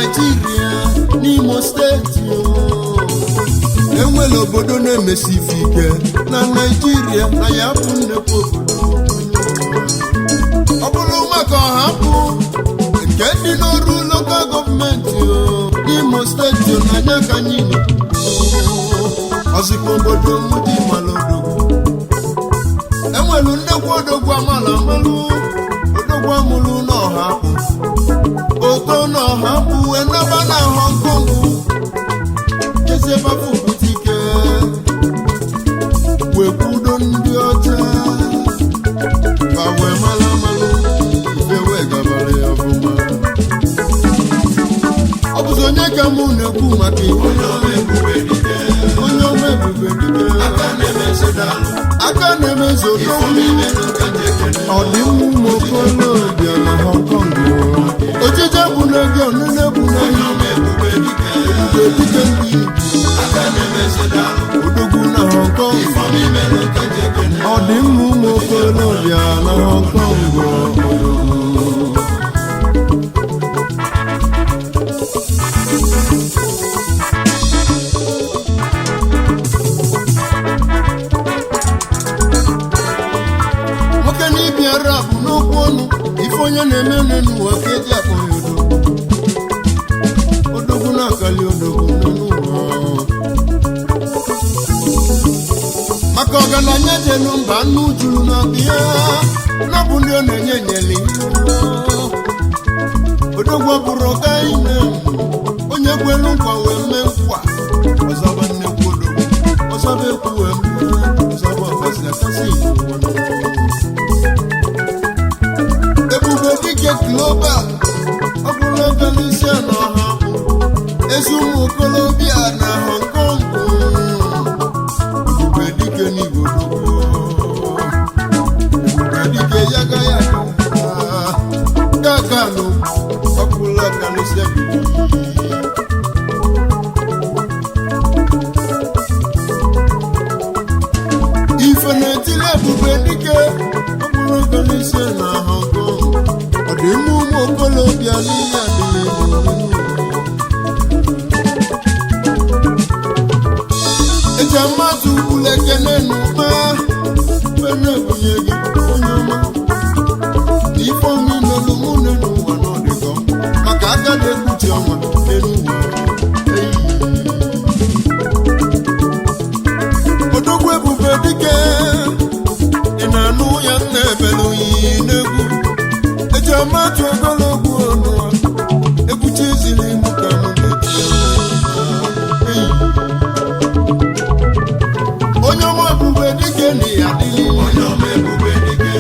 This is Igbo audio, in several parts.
Nigeria n'Imo steeti enwere obodo na-emesi ife ike na Nigeria na ya bụ nnekwu obodo ọ bụrụ maka ọhapụ nke dị n'ọrụ lokal gọọmenti n'Imo steeti n'anya ka anyị ọzịkwa obodo mụdị malodogwu enwere nnekwu odogwu amala amalụ odogwu amụrụ n'ọhapụ oto n'ọhapụ enaba na Hong Kong eze babu butike wekwudo ndị ọcha ka wee mara amalụ ife wee gabara ya ọfụma ọ bụzi onye ka mụ na-ekwu maka onye ọma ebube dike aka na-emezo ọ dị mma okolobịa na Hong Kong ojije bụ n'ego onune bụ n'ego ebube dike ndị odogwu na Hong Kong ọ dị mma ụmụ okolobịa na Hong Kong nwoke n'ịbịara bụ n'okwu ọnụ ife onye na-eme n'ụwa ka eji akpọ ya odogwu na-akali odogwu n'ụwa maka ọgaranya jelu mba nnu juru na bịa n'ọbụ ndị ọ na-enye nyeli odogwu bụrụ ọga ine onye kwelu nkwa wee mee nkwa ọzaba nnekwu odogwu ọzaba ekwu wee mee ọzaba ọkasị akasị ebube dike global ọ bụrụ ọganisia na ọha ezi ụmụ okolobịa na Hong Kong ebube dike n'Igbo ebube dike yaga ya gaganụ ọ bụrụ ọganisia ife na-etili ebube dike ọ bụrụ ọganisia na Hong Kong ọ dị mma ụmụ okolobịa n'ihe adịghị eji mmadụ ụlọ ekele n'ụba na-ebunye gị onye ọma na ife omi n'olu mụ n'ụwa n'ọdịgọ maka aka na-ekpuchi ọnwa n'ụwa odogwu ebube dike ị na-anụ ya na-ebelu iyi n'egwu eji mmadụ ogologo ọnụ ekpuchi iziri mụ ka mụ onye ọma ebube dike na ya adịghị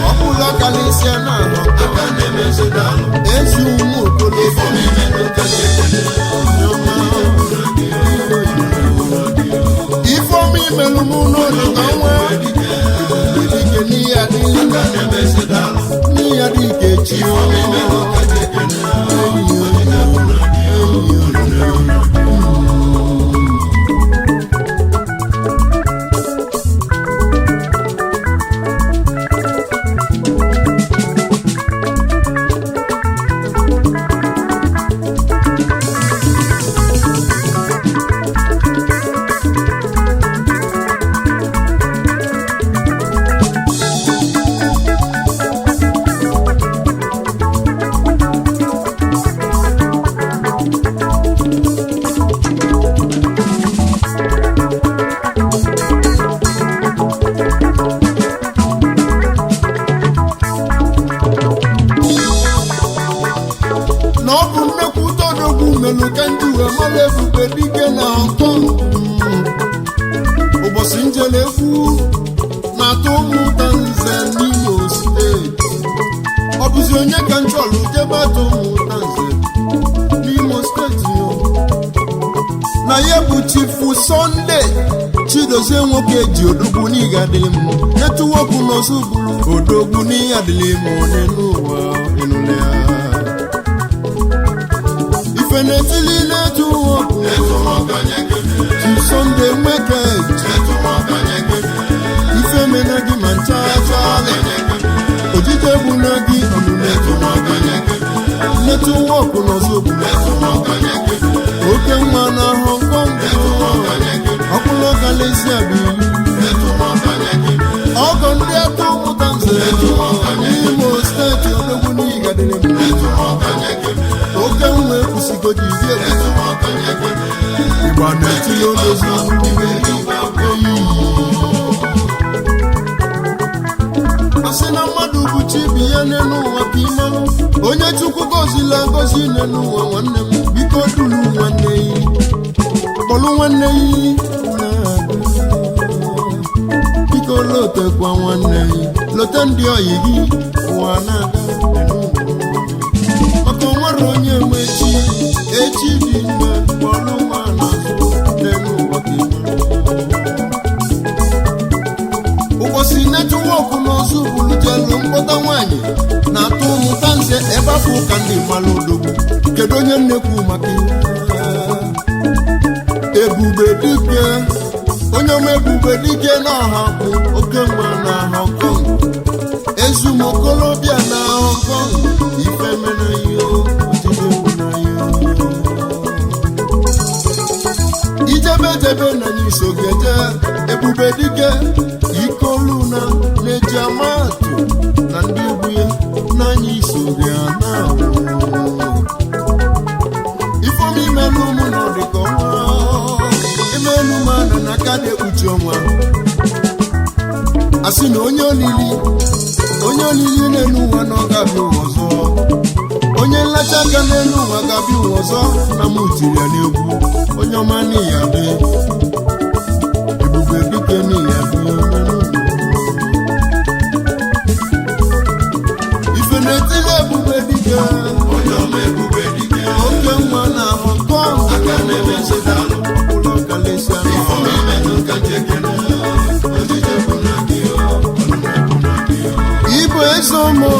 ọ bụla kalisia na ezi ụmụ okolobịa ifeọma imelụ m n'ụlọ ka nwa ebube dike n'ihe adịghị echi ụbọchị njelekwu na-atụ ụmụ Tanzania n'Imo steeti ọ bụzi onye ka nchọlụ jebe atụ ụmụ Tanzania n'Imo steeti na ya bụ Chifu Sunday Chidozie nwoke ji odogwu n'ihe adịghị m netụwọpụ n'ọzọ bụrụ odogwu n'ihe adịghị m onye n'ụwa ịnụle ya ife na-etili netụwọpụ Sunday nweke ife mena gị ma ncha ojije bụ na gị ọmụme netụwọpụ n'ọzọ bụrụ sigodi ihe Igba na-etinye odozi asị na mmadụ bụ chi bi ya n'elu ụwa ka ịmanụ onye Chukwu gozila gozi n'elu ụwa nwanne m biko duru nwanne yi kpọlụ nwanne yi biko lotekwa nwanne yi lote ndị oyi gị ụwa na-aga maka onwere onye nwe echi dị mgbe kpọlụ nwa n'azụ n'elu ụwa ka ịmanụ ụbọchị netwọkụ n'ọzọ bụrụ jelu mkpọta nwaanyị na-atụ ụmụta nze ebe afọ ụka ndị mmalụ odogwu kedu onye nnekwu maka Ebube Dike onye ọma Ebube Dike n'ọha bụ oke mma na Hong Kong ezumokolobịa na Hong Kong ife mere ihe ijebejebe na n'isogeje Ebube Dike Ikoluna na-eji amatụ na ndị egwu ya n'anya isoge ana ifeọma imelu ụmụ na ọdịka ọnwa imelu mana na aka na-ekpuchi ọnwa asị na onye olili n'elu ụwa na ọ ga-abịa ụwa ọzọ onye nlacha aka n'elu ụwa ga-abịa ụwa ọzọ na m tiri ya n'egwu onye ọma n'ihi abịa Ebube Dike n'ihi abịa Ifenetile Ebube Dike onye ọma Ebube Dike oke nwa na Hong Kong aka na-emeseda ụlọ Galesia Ibu ezomo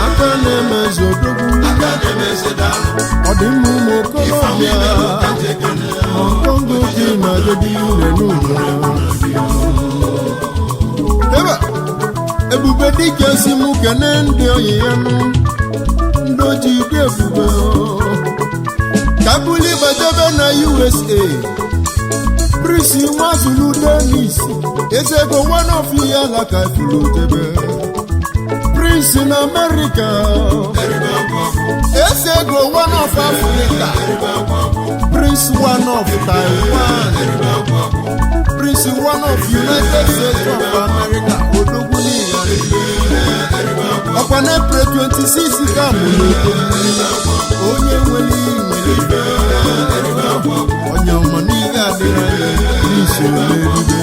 aka na-emezu odogwu ọ dị mma ụmụ okorobịa Hong Kong dị na agadi ure n'ụlọ Ebube Dike si mụ kene ndị oyi ya nụ ndị oji dị ebube kabuli gbadebe na USA Prince Nwazulu Dennis ezego one of ya laka ifulu debe Prince in America ezego one of Africa Prince one of Taiwan Prince one of United States of America Odogwuni ọkwa na April 26 ka mụ onye nwere onye ọma n'ihe adịghị n'isoro n'erube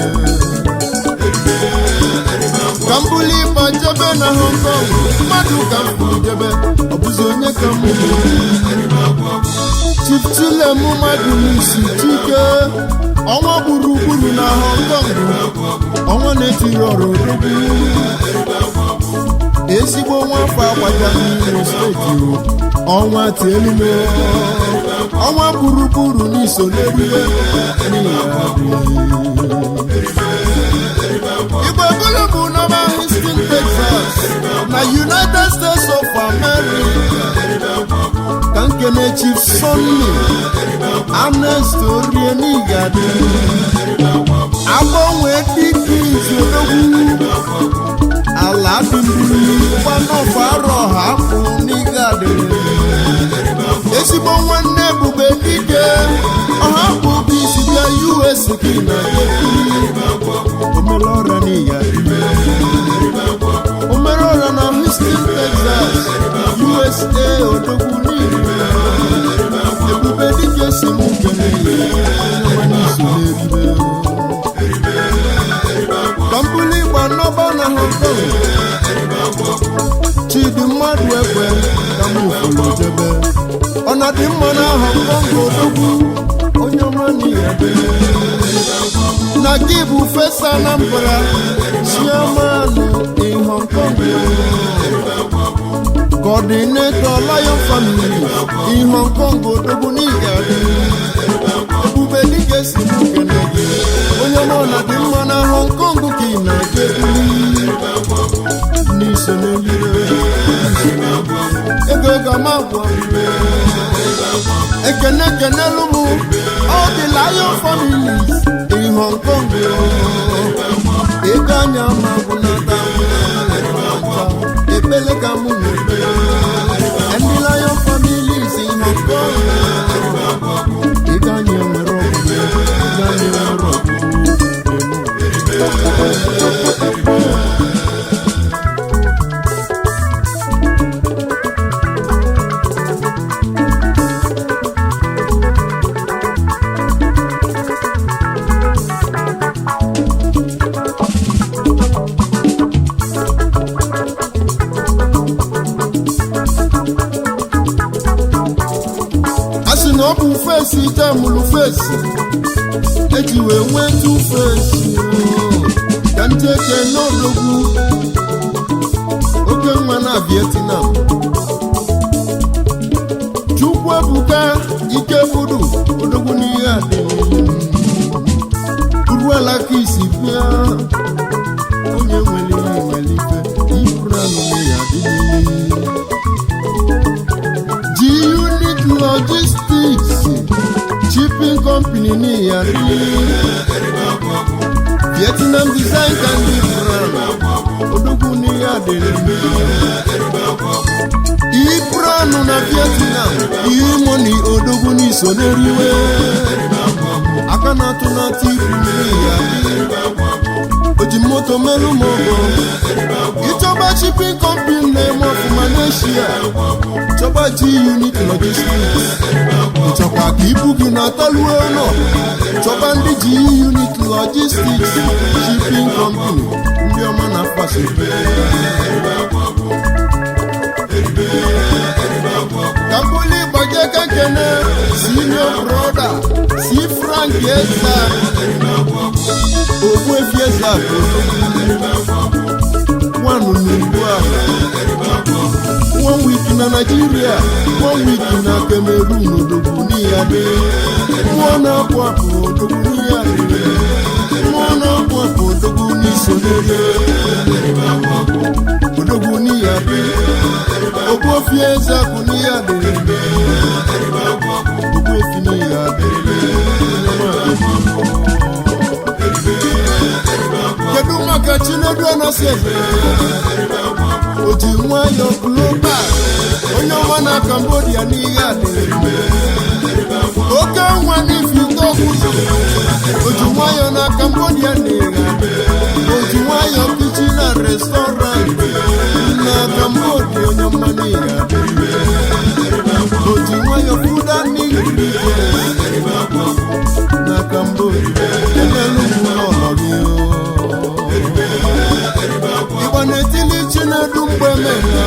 ka mbuli ịba jebe na Hong Kong mmadụ ka mbuli jebe ọ bụzi onye ka mbụ Chief Chilem mmadụ n'isi Chike ọnwa gburugburu na Hong Kong ọnwa na-etiri ọrụ odogwu ezigbo nwafọ agbaja n'Imo steeti ọnwa tielume ọnwa gburugburu n'iso n'erube Igbo bụrụ bụ n'ọba Houston, Texas na United States of America ka nkene Chief Sonny Ernest Orie n'Igadi agbanwe dịka izu odogwu ala dị mmiri gbanọfọ arọ ha bụ n'Igadi ezigbo nwanne Ebube Dike ọha bụ bụ isi bịa US ka na omelọra n'Igadi omelọra na Houston, Texas USA odogwu n'Igadi Ebube Dike si mụ kene Kambuli gbanọba na Hong Kong Chidi mmadụ ekwe ka mụ fụrụ jebe ọ na dị mma na Hong Kong odogwu onye ọma n'Igadi na gị bụ fesa na mbara chiamanụ in Hong Kong coordinator Lion Family in Hong Kong odogwu n'Igadi Ebube Dike si mụ kene gị onye ọma na dị mma na Hong Kong ka ị na-eje n'iso n'elire ego ga-amagwa ekene mụ ọ dị Lion Families in Hong Kong ego anya magwụ na ekpele ka mụ na-ekpele ndị Lion Families na ọ bụ fesi temụlụ fesi eji wee nwee tu fesi ka ndị eke n'odogwu oke nwa na Vietnam Chukwuebuka Ikebudu odogwu n'ihe adị uruala ka isi bịa onye nwere ife Ibrahim ya adị G-Unit Logistics Shipping Company n'ihe adị Vietnam Design Candy Brand odogwu n'ihe adị Ibrahim na Vietnam Imoni odogwu n'iso n'eriwe aka na-atụ na tipu n'ihe oji moto melu mogo ịchọba shipping company na-eme ọfụma n'Asia chọba G-Unit Logistics ịchọkwa ka ibu gị na-ataluo ụlọ chọba ndị G-Unit Logistics Shipping Company ndị ọma na fasi Kambuli Bajeka Kene Senior Brother Si Frank Yeza Ogwe Fiesa One week in Nigeria 1 week in Cameroon Odoguni Ade One up Odoguni Ade One up Odoguni Sodere Odoguni Ade Ogwe Fiesa Kuni Ade Ogwe Fini Ade Kedu maka Chinedu Anasieze Oji nwayo global onye ọma na Cambodia n'ihe adịrị oke nwa n'ifite ọgwụzụ oji nwayo na Cambodia n'ihe oji nwayo kitchen na restaurant na Cambodia onye ọma n'ihe adịrị oji nwayo food and na Cambodia emelu ụlọ gị Igbo na-etili Chinedu mgbemena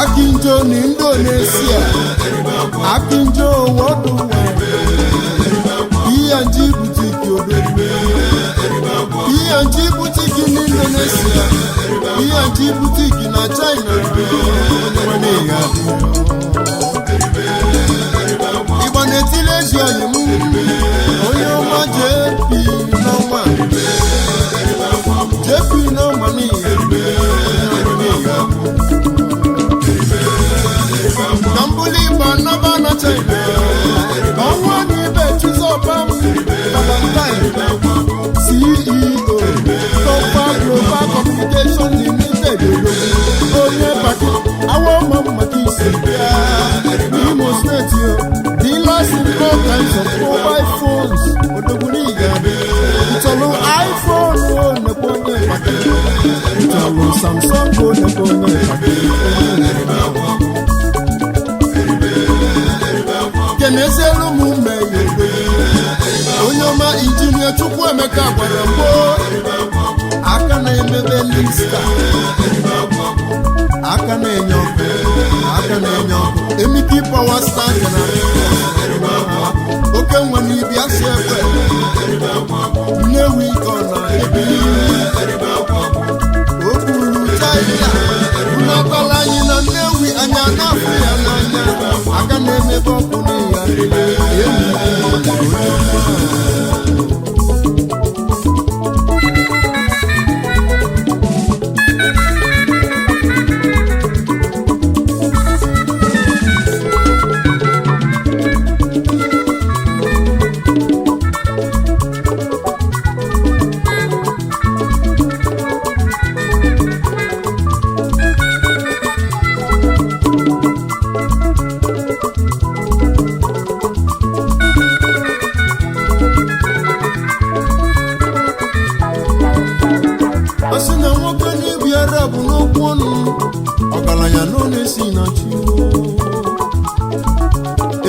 Akinjo n'Indonesia Akinjo worldwide P&G boutique odogwu P&G boutique n'Indonesia P&G boutique na China Igbo na-etili ezi oyi m onye ọma JP n'ọnwa JP n'ọnwa n'ihe Kambuli Banaba na China ọnwa n'ibe Chizọbam Valentine CEO Topa Global Communication Limited onye pati awa ọma maka isi bịa n'Imo State dealers in all kinds of mobile phones Odogwuniga ịchọrọ iPhone nekwa onye pati ịchọrọ Samsung nekwa onye pati Keneselu m meyo onye ọma injinia Chukwuemeka gwara mgbo aka na-emebe lista aka na-enye ọkụ Emiki Power Star oke nwa n'ibi asị ekwe Nnewi ọ na-ebili okpuru China ụnakọla anyị na Nnewi anya na-afụ ya n'anya aka na-emebe ọkụ n'ihe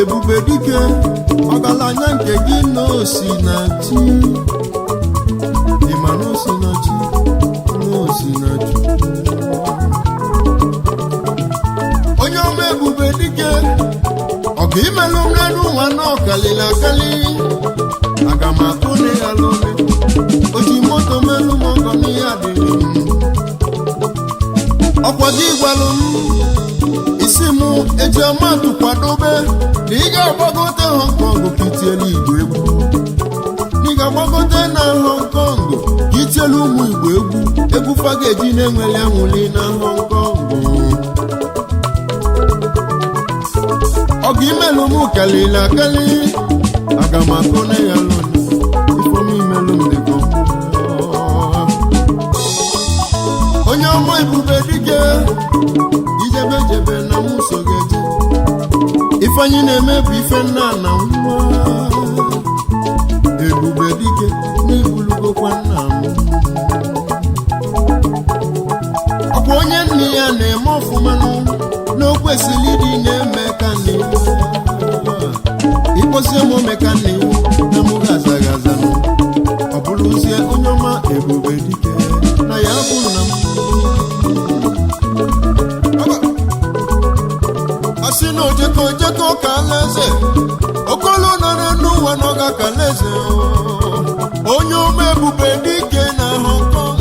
Ebube dike ọgaranya nke gị n'osi na chi ịma n'osi na chi onye ọma Ebube dike ọga imelụ mmadụ nwa na ọkalịla akali aga m akụ na ya lụle oji moto melụ m ọgọ n'ihe adịghị ọkwa gị gwalụ m isi mụ eji amatụ kwadobe na ị ga-agbagote Hong Kong ka itielu Igbo egwu ị ga-agbagote na Hong Kong ka itielu ụmụ Igbo egwu fa ga-eji na-enweli anwụli na Hong Kong ọga imelụ m kalịla akali aga m akụ na ya lụle ifom imelụ m dịkọ onye ọma Ebube Dike ijebe jebe na m so ga-eje ifeanyị na-eme bụ ife nna na nwa Ebube Dike n'ibulugokwa nna m ọkwa onye nne ya na-eme ọfụma n'okwesịrị ịdị na-eme ka nne ịkpọzie m omeka nne na mụ ga-azaghị azanụ ọ bụrụzie onye ọma Ebube Dike na ya bụ nna m asị na ojeko ka alaeze okolo nọrọ n'ụwa n'ọga ka alaeze onye ọma Ebube Dike na Hong Kong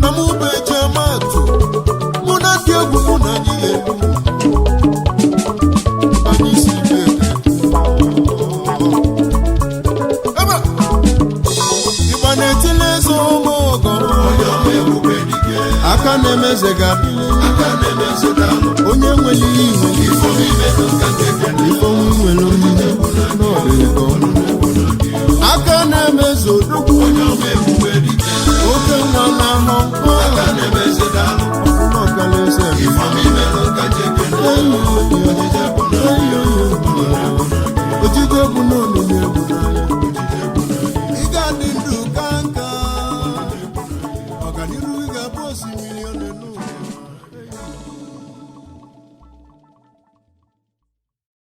na mụ bụ eji amatụ mụ na ndị egwu mụ na anyị elu anyị si ịgba na-etile eze ụmụ ọgọ aka na-emeze gabi